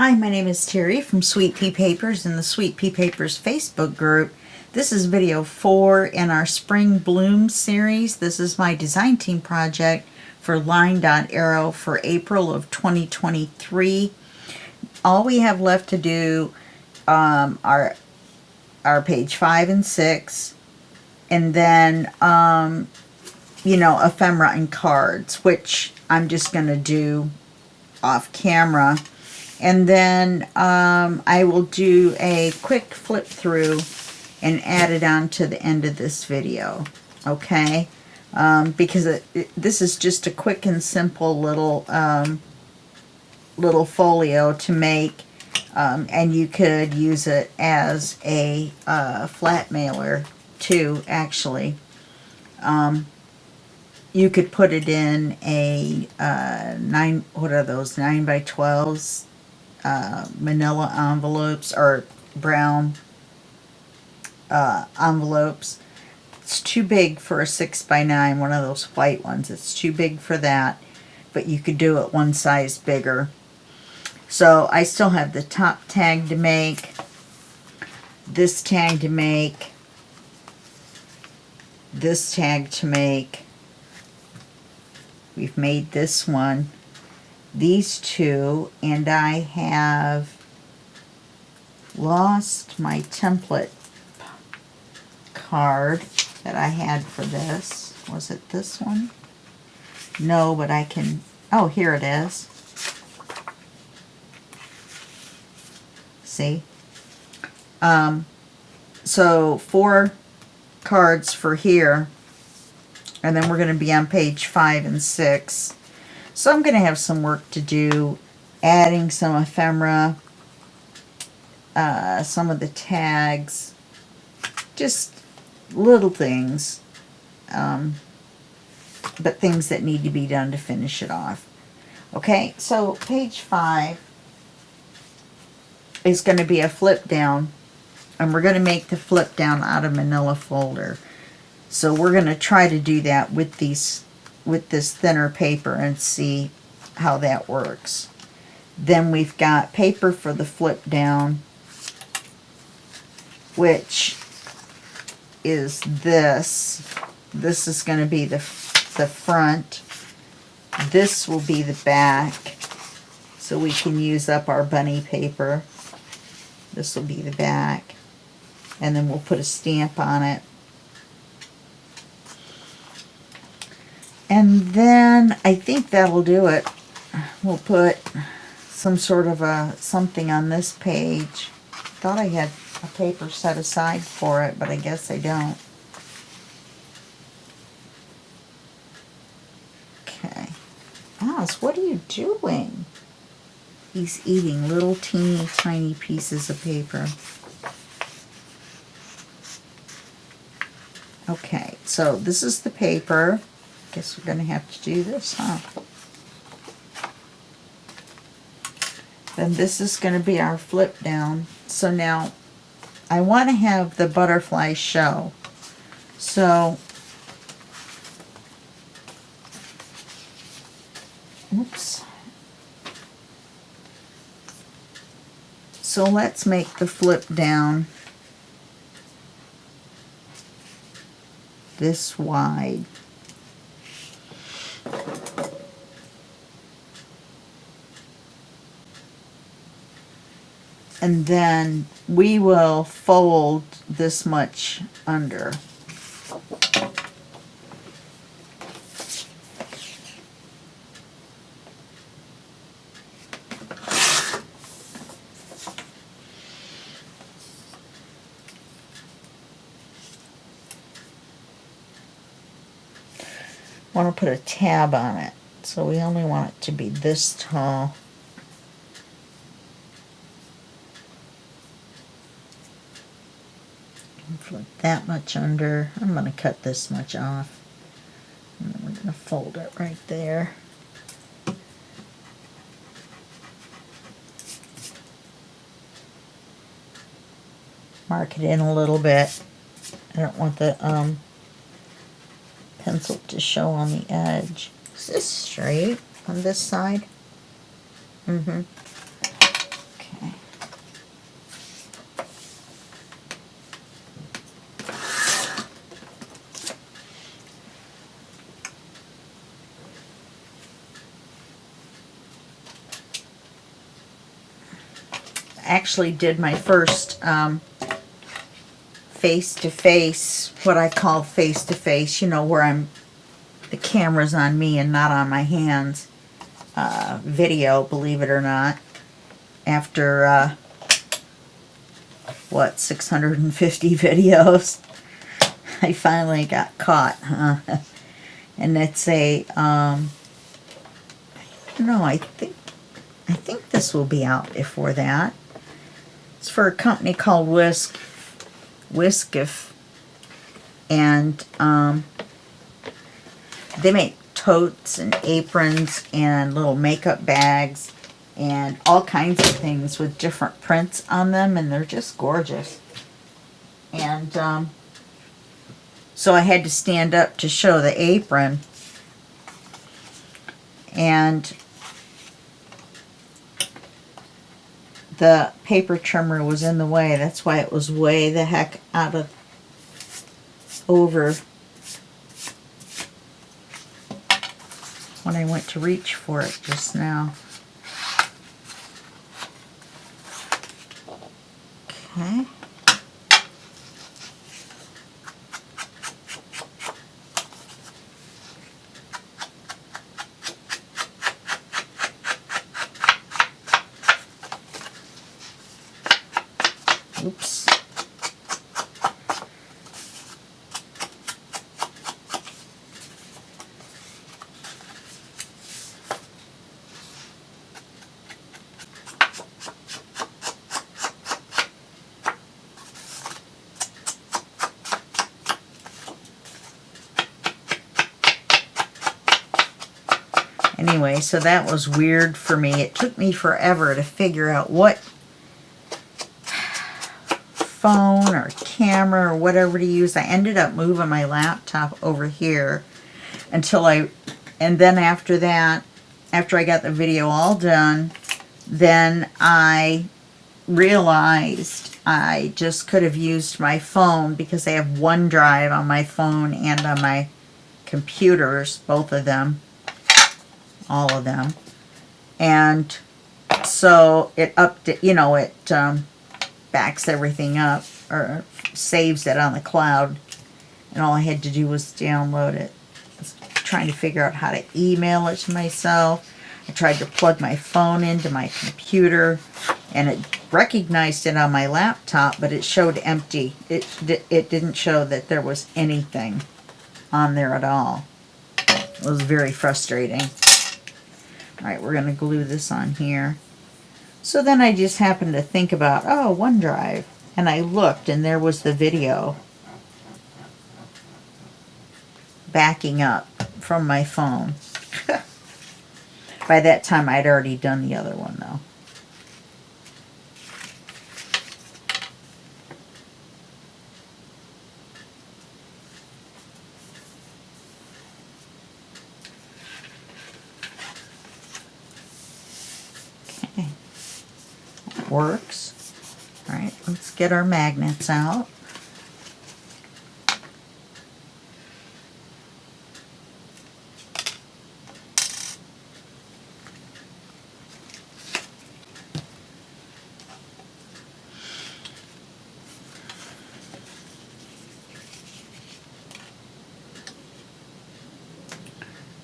Hi, my name is Terry from Sweet Pea Papers in the Sweet Pea Papers Facebook group. This is video 4 in our Spring Bloom series. This is my design team project for LineDotArrow for April of 2023. All we have left to do are page 5 and 6, and then ephemera and cards, which I'm just going to do off camera. And then I will do a quick flip through and add it on to the end of this video, okay? Because this is just a quick and simple little folio to make, and you could use it as a flat mailer too, actually. You could put it in a 9 by 12s, manila envelopes or brown envelopes. It's too big for a 6 by 9, one of those white ones. It's too big for that, but you could do it one size bigger. So I still have the top tag to make, this tag to make, this tag to make. We've made this one, these two, and I have lost my template card that I had for this. Was it this one? No, but I can, oh, here it is. See? So 4 cards for here, and then we're going to be on page 5 and 6. So I'm going to have some work to do, adding some ephemera, some of the tags, just little things, but things that need to be done to finish it off. Okay, so page 5 is going to be a flip down, and we're going to make the flip down out of manila folder. So we're going to try to do that with this thinner paper and see how that works. Then we've got paper for the flip down, which is this. This is going to be the front. This will be the back, so we can use up our bunny paper. This will be the back, and then we'll put a stamp on it. And then I think that'll do it. We'll put some sort of something on this page. Thought I had a paper set aside for it, but I guess I don't. Okay. Oz, what are you doing? He's eating little teeny tiny pieces of paper. Okay, so this is the paper. Guess we're going to have to do this, huh? Then this is going to be our flip down. So now I want to have the butterfly show. So, oops. So let's make the flip down this wide. And then we will fold this much under. Want to put a tab on it, so we only want it to be this tall. Put that much under. I'm going to cut this much off, and then we're going to fold it right there. Mark it in a little bit. I don't want the pencil to show on the edge. Is this straight on this side? actually did my first face-to-face, what I call face-to-face, you know, where the camera's on me and not on my hands, video, believe it or not, after, 650 videos. I finally got caught, huh? And it's a, no, I think this will be out before that. It's for a company called Whiskif, and they make totes and aprons and little makeup bags and all kinds of things with different prints on them, and they're just gorgeous. And so I had to stand up to show the apron, and the paper trimmer was in the way. That's why it was way the heck out of over when I went to reach for it just now. Okay. Oops. Anyway, so that was weird for me. It took me forever to figure out what phone or camera or whatever to use. I ended up moving my laptop over here and then after that, after I got the video all done, then I realized I just could have used my phone because I have OneDrive on my phone and on my computers, both of them, all of them. And so it backs everything up or saves it on the cloud, and all I had to do was download it. I was trying to figure out how to email it to myself. I tried to plug my phone into my computer, and it recognized it on my laptop, but it showed empty. It didn't show that there was anything on there at all. It was very frustrating. Alright, we're going to glue this on here. So then I just happened to think about, oh, OneDrive. And I looked, and there was the video backing up from my phone. By that time, I'd already done the other one, though. Okay. That works. All right, let's get our magnets out.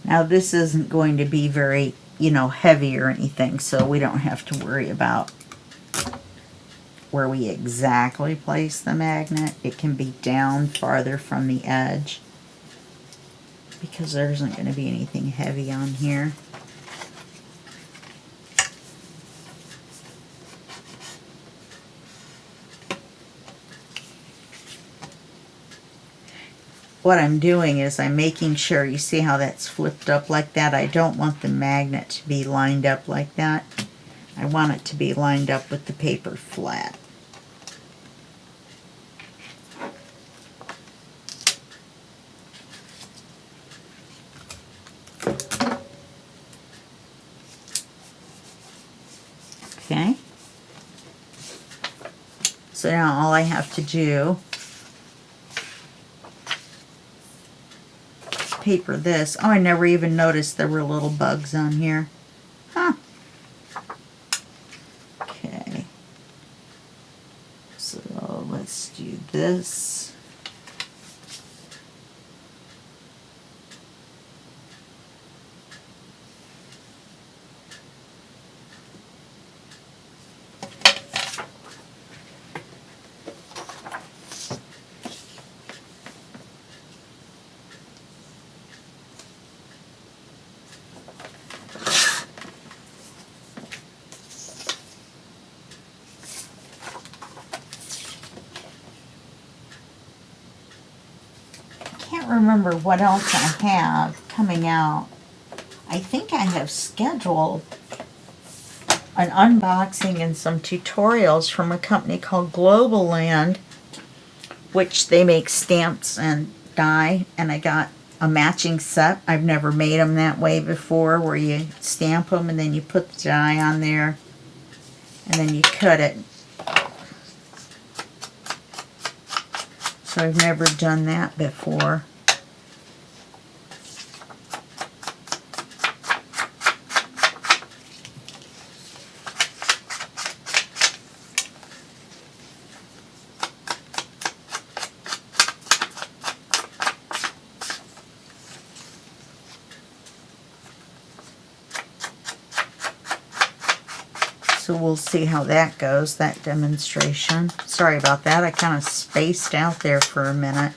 Now this isn't going to be very, heavy or anything, so we don't have to worry about where we exactly place the magnet. It can be down farther from the edge because there isn't going to be anything heavy on here. What I'm doing is I'm making sure, you see how that's flipped up like that? I don't want the magnet to be lined up like that. I want it to be lined up with the paper flat. Okay. So now all I have to do, paper this. Oh, I never even noticed there were little bugs on here. Huh. Okay. this. Can't remember what else I have coming out. I think I have scheduled an unboxing and some tutorials from a company called Global Land, which they make stamps and die, and I got a matching set. I've never made them that way before, where you stamp them and then you put the die on there and then you cut it. So I've never done that before. So we'll see how that goes, that demonstration. Sorry about that, I kind of spaced out there for a minute.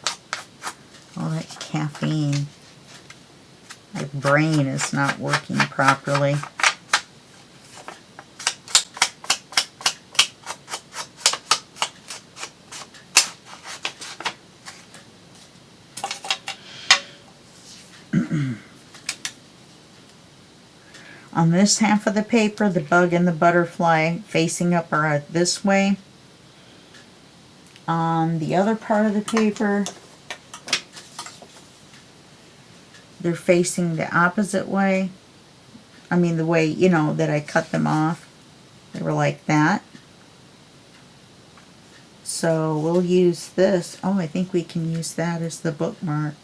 All that caffeine. My brain is not working properly. On this half of the paper, the bug and the butterfly facing up are this way. On the other part of the paper, they're facing the opposite way. I mean the way, you know, that I cut them off. They were like that. So we'll use this. Oh, I think we can use that as the bookmark.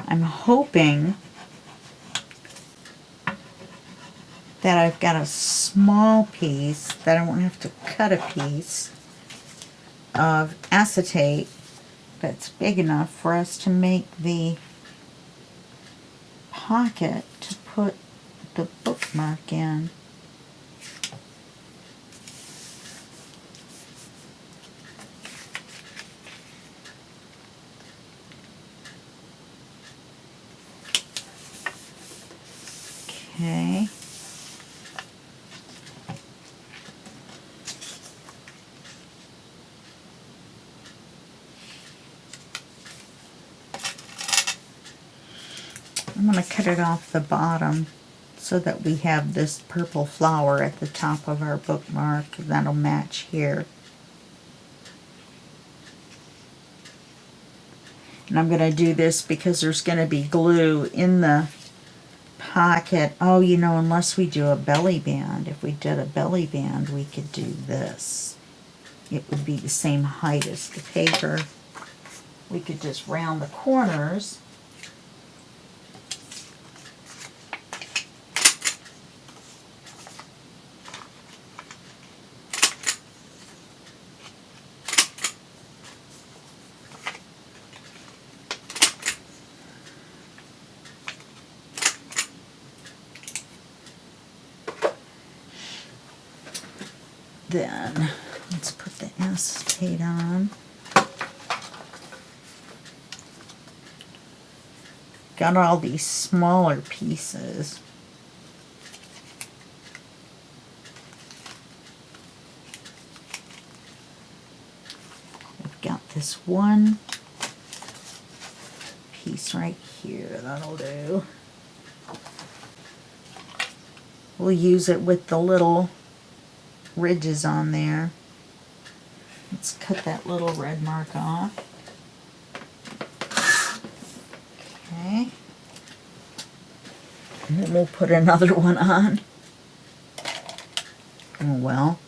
I'm hoping that I've got a small piece, that I won't have to cut a piece of acetate that's big enough for us to make the pocket to put the bookmark in. Okay. I'm going to cut it off the bottom so that we have this purple flower at the top of our bookmark. That'll match here. And I'm going to do this because there's going to be glue in the pocket. Oh, you know, unless we do a belly band. If we did a belly band, we could do this. It would be the same height as the paper. We could just round the corners. Then let's put the acetate on. Got all these smaller pieces. I've got this one piece right here, that'll do. We'll use it with the little ridges on there. Let's cut that little red mark off. Okay. And then we'll put another one on. Oh well.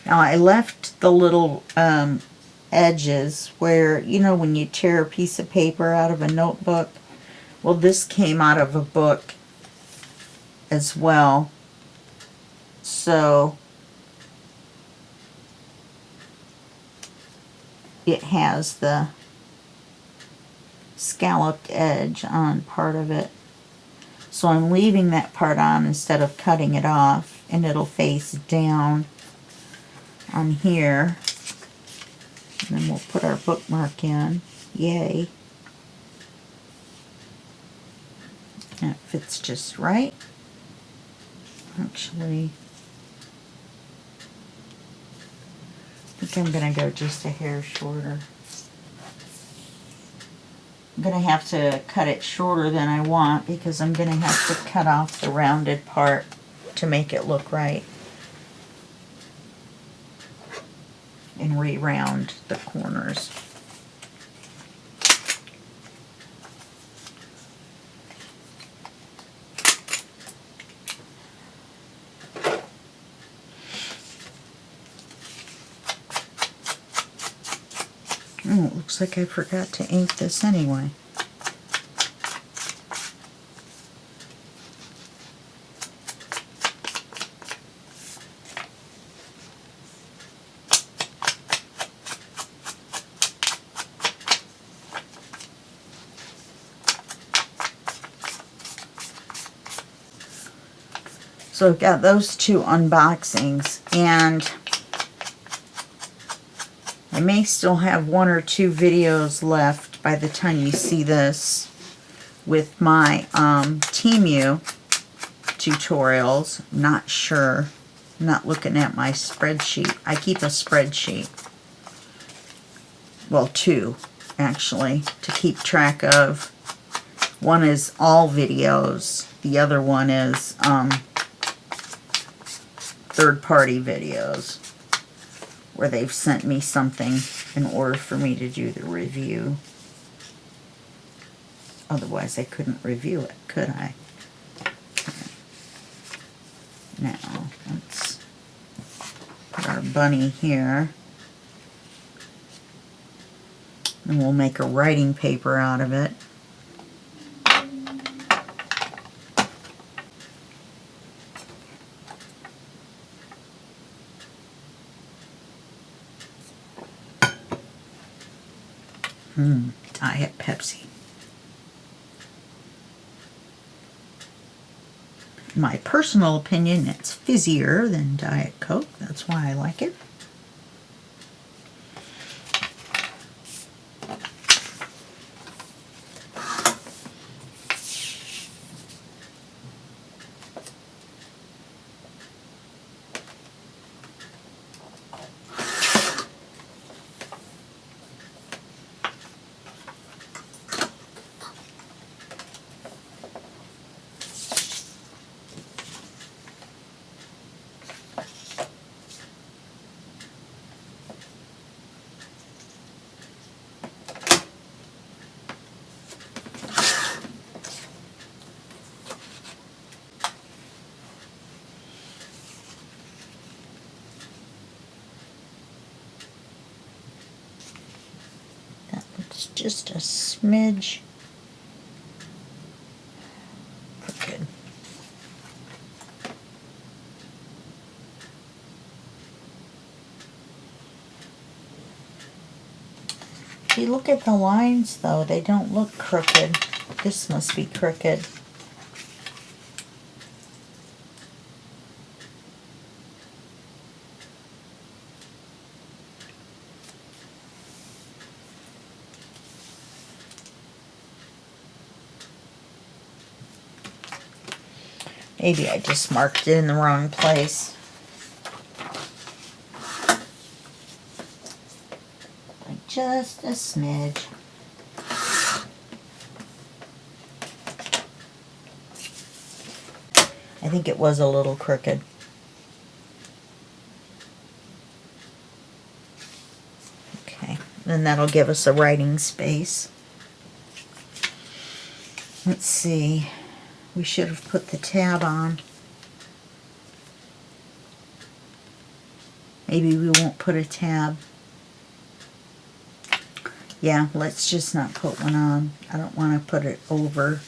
Now I left the little edges where, you know, when you tear a piece of paper out of a notebook. Well, this came out of a book as well. So it has the scalloped edge on part of it. So I'm leaving that part on instead of cutting it off, and it'll face down on here. And then we'll put our bookmark in. Yay. And it fits just right. Actually, I think I'm going to go just a hair shorter. I'm going to have to cut it shorter than I want because I'm going to have to cut off the rounded part to make it look right. And re-round the corners. Oh, it looks like I forgot to ink this anyway. So I've got those two unboxings, and I may still have one or two videos left by the time you see this with my Temu tutorials. Not sure. I'm not looking at my spreadsheet. I keep a spreadsheet. Well, two, actually, to keep track of. One is all videos. The other one is third-party videos, where they've sent me something in order for me to do the review. Otherwise, I couldn't review it, could I? Now, let's put our bunny here. And we'll make a writing paper out of it. Diet Pepsi. In my personal opinion, it's fizzier than Diet Coke. That's why I like it. It's just a smidge crooked. If you look at the lines, though, they don't look crooked. This must be crooked. Maybe I just marked it in the wrong place. Like just a smidge. I think it was a little crooked. Okay, then that'll give us a writing space. Let's see. We should have put the tab on. Maybe we won't put a tab. Yeah, let's just not put one on. I don't want to put it over.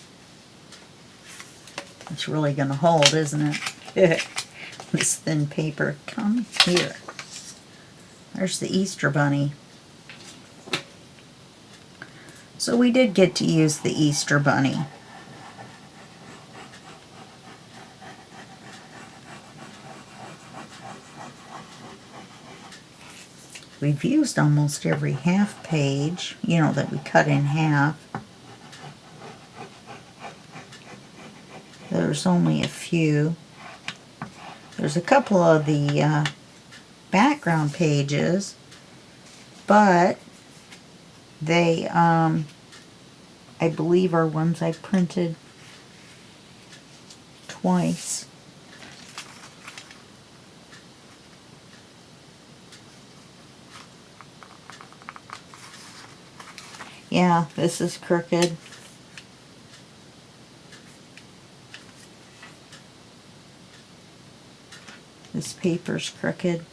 It's really going to hold, isn't it? This thin paper. Come here. There's the Easter Bunny. So we did get to use the Easter Bunny. We've used almost every half page, you know, that we cut in half. There's only a few. There's a couple of the background pages, but they, I believe, are ones I printed twice. Yeah, this is crooked. This paper's crooked.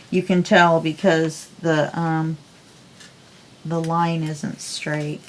You can tell because the line isn't straight.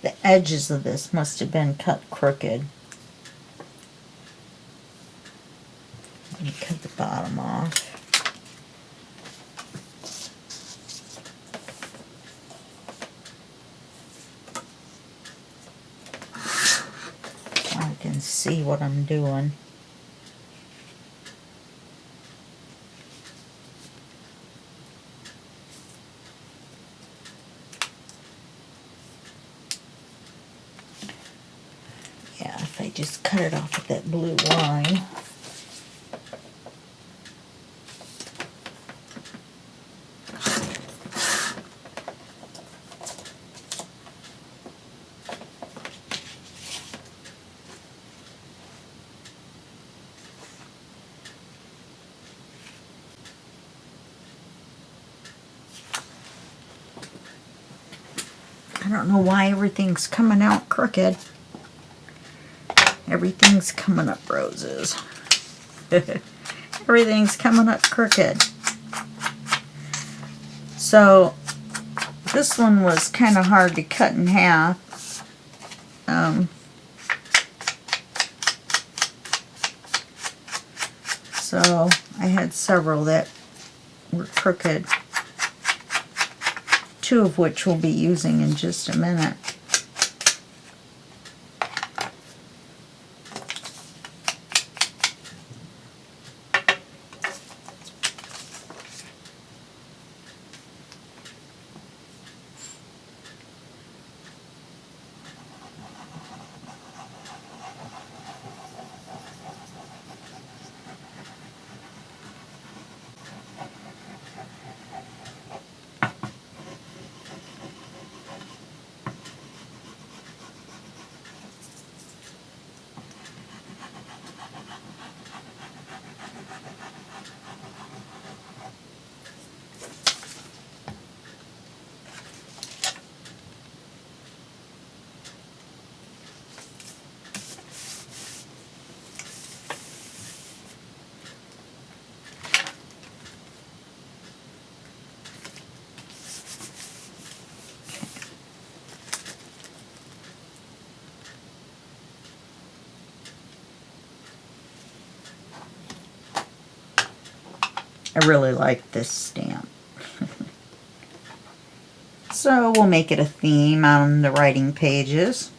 The edges of this must have been cut crooked. Let me cut the bottom off. So I can see what I'm doing. Yeah, if I just cut it off with that blue line. I don't know why everything's coming out crooked. Everything's coming up roses. Everything's coming up crooked. So this one was kind of hard to cut in half. So I had several that were crooked. Two of which we'll be using in just a minute. I really like this stamp. So we'll make it a theme on the writing pages.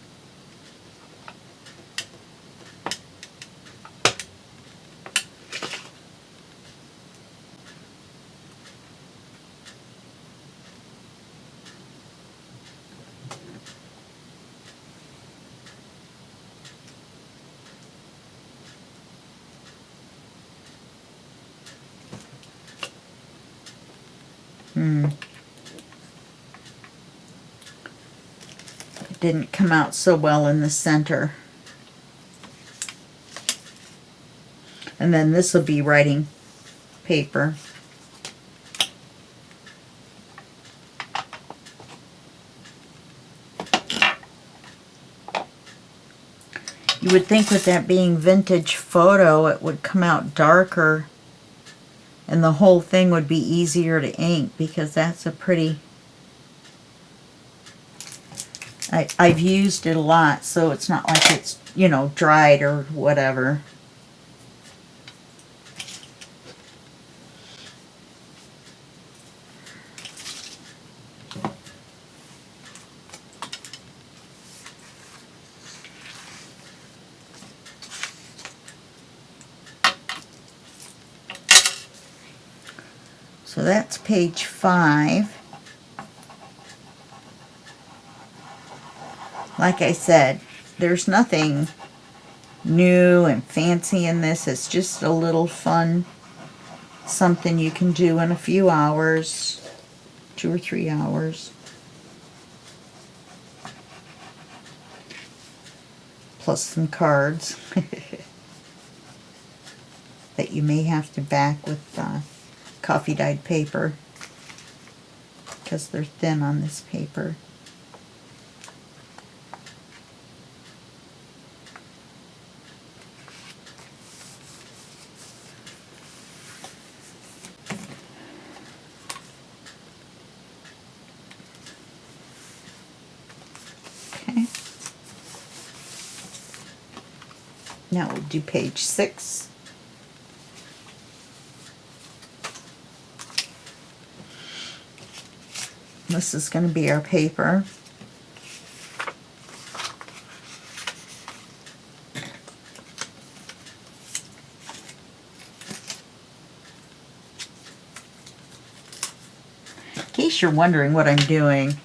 It didn't come out so well in the center. And then this will be writing paper. You would think with that being vintage photo, it would come out darker and the whole thing would be easier to ink, because that's a pretty... I've used it a lot, so it's not like it's, you know, dried or whatever. So that's page 5. Like I said, there's nothing new and fancy in this. It's just a little fun, something you can do in a few hours, 2 or 3 hours. Plus some cards that you may have to back with coffee dyed paper, because they're thin on this paper. Okay. Now we'll do page 6. This is going to be our paper. In case you're wondering what I'm doing,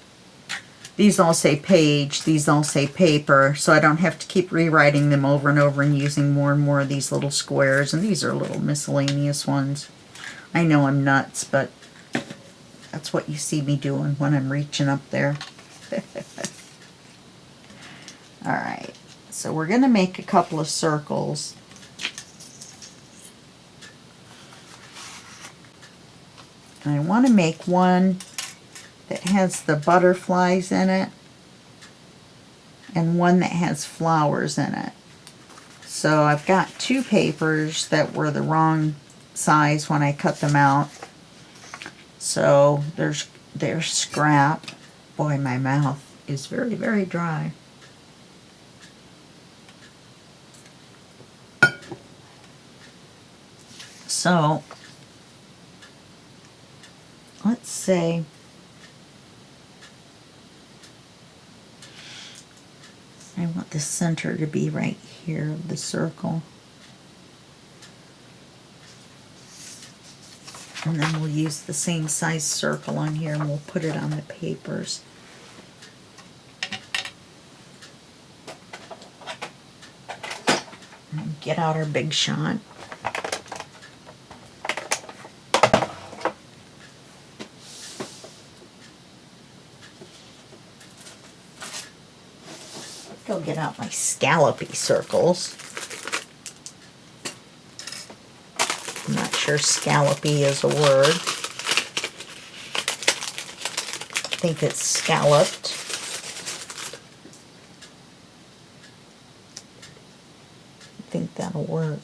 these all say page, these all say paper, so I don't have to keep rewriting them over and over and using more and more of these little squares, and these are little miscellaneous ones. I know I'm nuts, but that's what you see me doing when I'm reaching up there. Alright, so we're going to make a couple of circles. And I want to make one that has the butterflies in it and one that has flowers in it. So I've got 2 papers that were the wrong size when I cut them out. So there's scrap. Boy, my mouth is very, very dry. So let's say I want the center to be right here of the circle. And then we'll use the same size circle on here and we'll put it on the papers. And get out our big shot. Go get out my scallopy circles. I'm not sure scallopy is a word. I think it's scalloped. I think that'll work.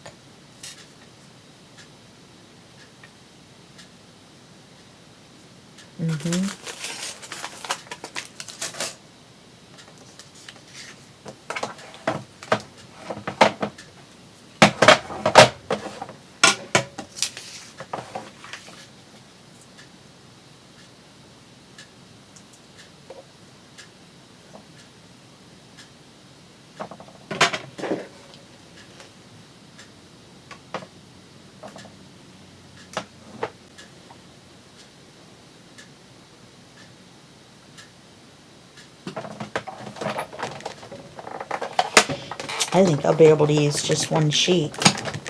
I think I'll be able to use just one sheet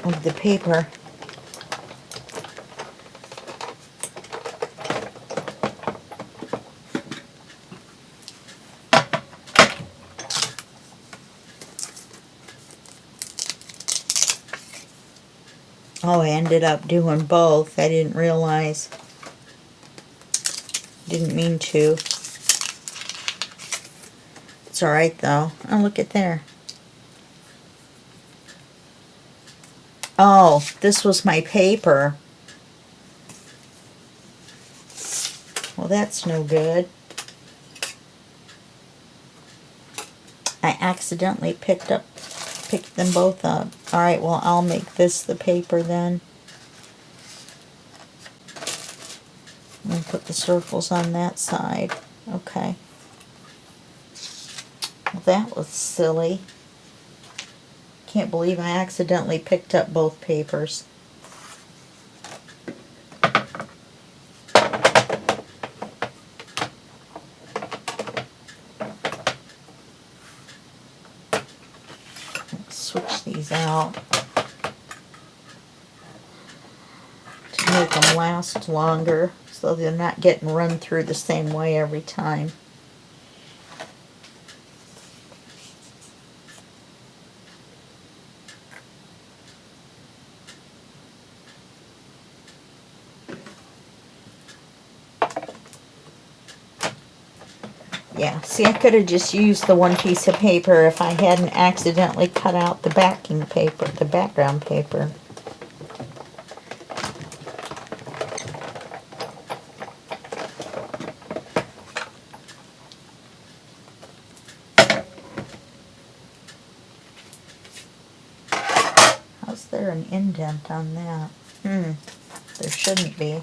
of the paper. Oh, I ended up doing both. I didn't realize. Didn't mean to. It's alright though. Oh, look at there. Oh, this was my paper. Well, that's no good. I accidentally picked them both up. Alright, well, I'll make this the paper then. And put the circles on that side. Okay. Well, that was silly. Can't believe I accidentally picked up both papers. Let's switch these out to make them last longer so they're not getting run through the same way every time. Yeah, see, I could have just used the one piece of paper if I hadn't accidentally cut out the backing paper, the background paper. How's there an indent on that? There shouldn't be.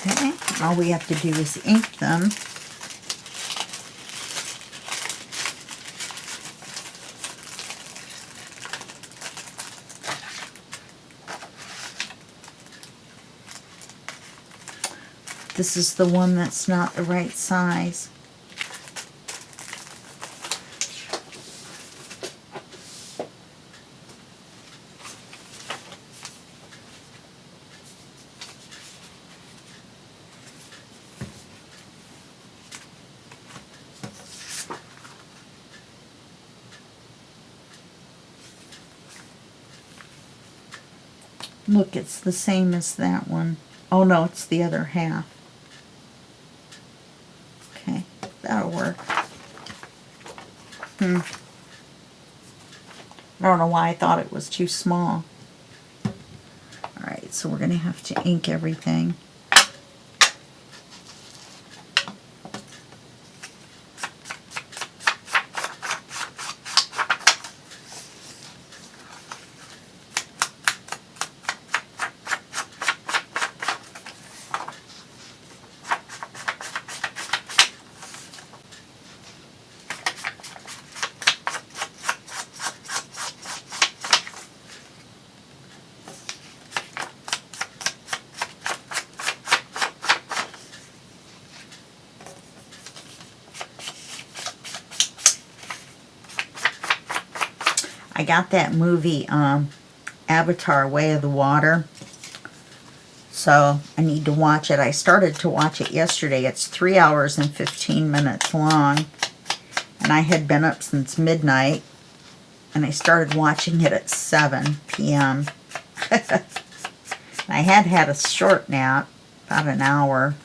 Okay, all we have to do is ink them. This is the one that's not the right size. Look, it's the same as that one. Oh no, it's the other half. Okay, that'll work. I don't know why I thought it was too small. Alright, so we're going to have to ink everything. I got that movie, Avatar, Way of the Water, so I need to watch it. I started to watch it yesterday. It's 3 hours and 15 minutes long, and I had been up since midnight, and I started watching it at 7 p.m. I had a short nap, about an hour,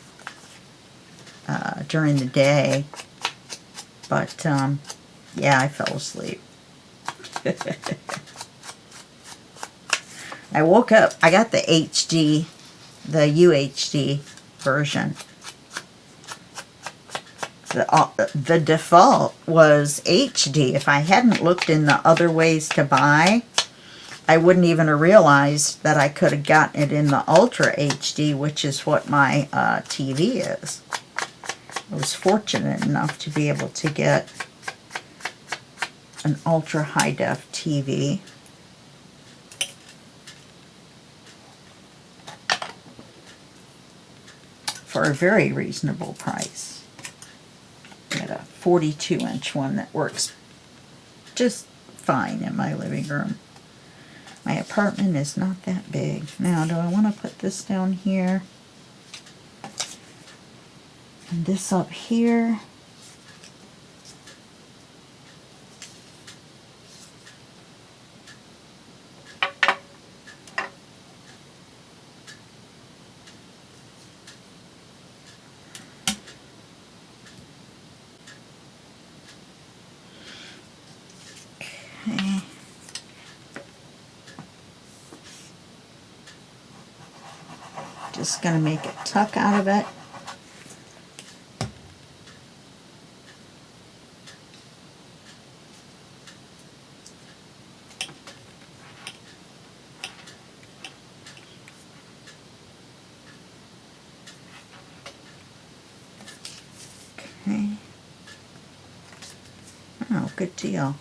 during the day, but yeah, I fell asleep. I woke up, I got the HD, the UHD version. The default was HD. If I hadn't looked in the other ways to buy, I wouldn't even have realized that I could have gotten it in the Ultra HD, which is what my TV is. I was fortunate enough to be able to get an ultra high def TV. For a very reasonable price. I got a 42-inch one that works just fine in my living room. My apartment is not that big. Now, do I want to put this down here? And this up here? Okay. Just going to make a tuck out of it. Okay. Oh, good deal.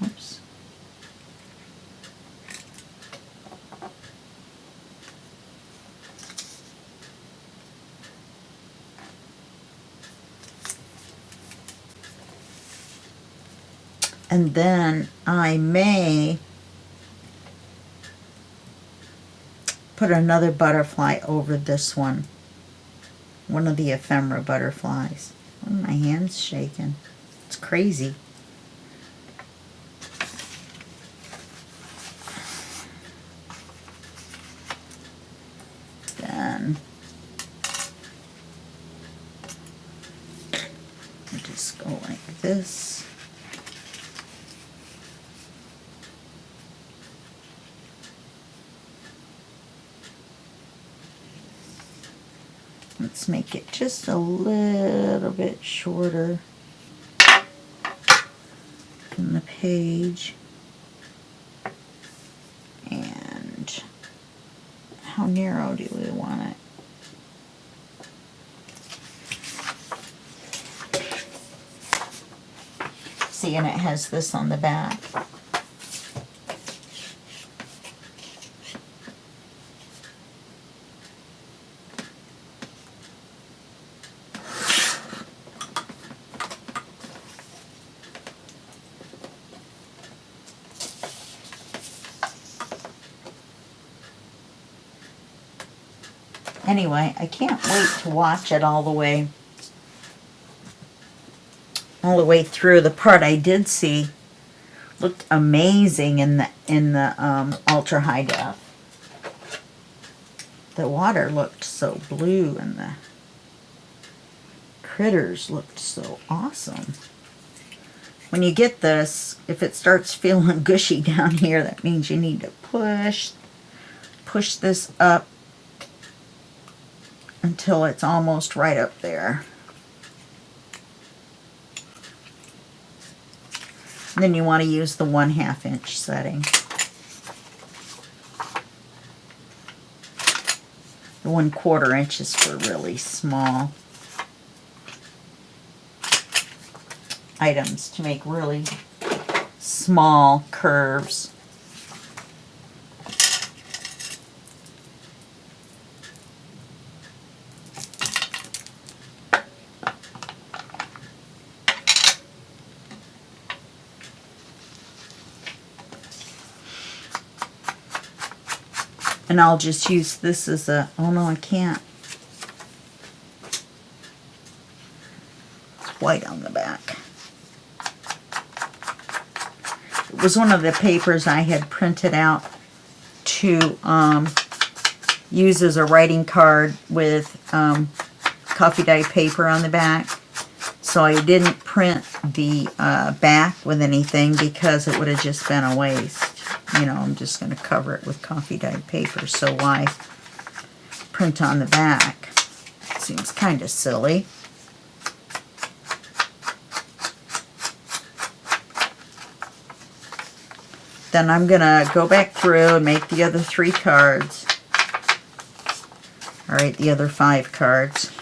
Oops. And then I may put another butterfly over this one. One of the ephemera butterflies. Oh, my hand's shaking. It's crazy. Then I just go like this. Let's make it just a little bit shorter from the page. And how narrow do we want it? See, and it has this on the back. Anyway, I can't wait to watch it all the way through. The part I did see looked amazing in the ultra high def. The water looked so blue and the critters looked so awesome. When you get this, if it starts feeling gushy down here, that means you need to push this up until it's almost right up there. And then you want to use the 1/2 inch setting. The 1/4 inch is for really small items, to make really small curves. And I'll just use this as a, oh no, I can't. It's white on the back. It was one of the papers I had printed out to use as a writing card with coffee dye paper on the back. So I didn't print the back with anything because it would have just been a waste. you know, I'm just going to cover it with coffee dyed paper, so why print on the back? Seems kind of silly. Then I'm going to go back through and make the other 3 cards. Alright, the other 5 cards.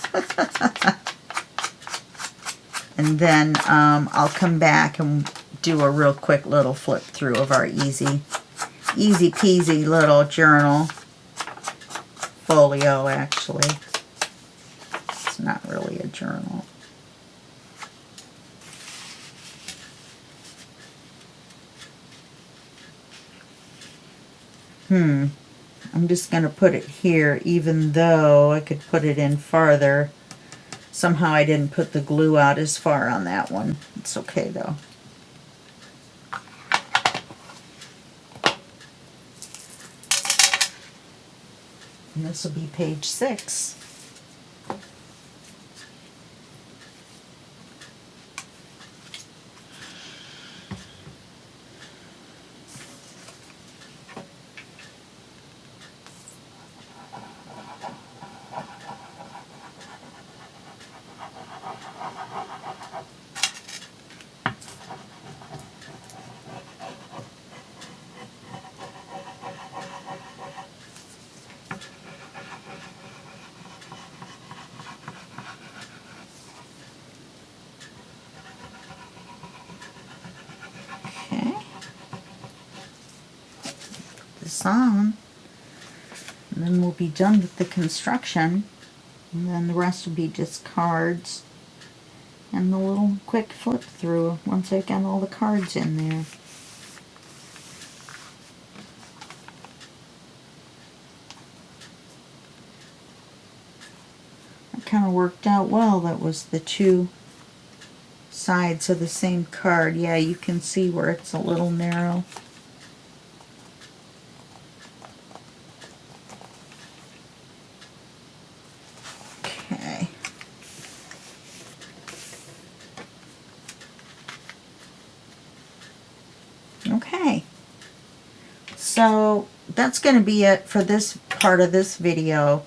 And then I'll come back and do a real quick little flip through of our easy peasy little journal. Folio, actually. It's not really a journal. I'm just going to put it here, even though I could put it in farther. Somehow I didn't put the glue out as far on that one. It's okay though. And this will be page 6. On, and then we'll be done with the construction, and then the rest will be just cards and the little quick flip through once I get all the cards in there. It kind of worked out well. That was the 2 sides of the same card. Yeah, you can see where it's a little narrow. Okay, so that's going to be it for this part of this video.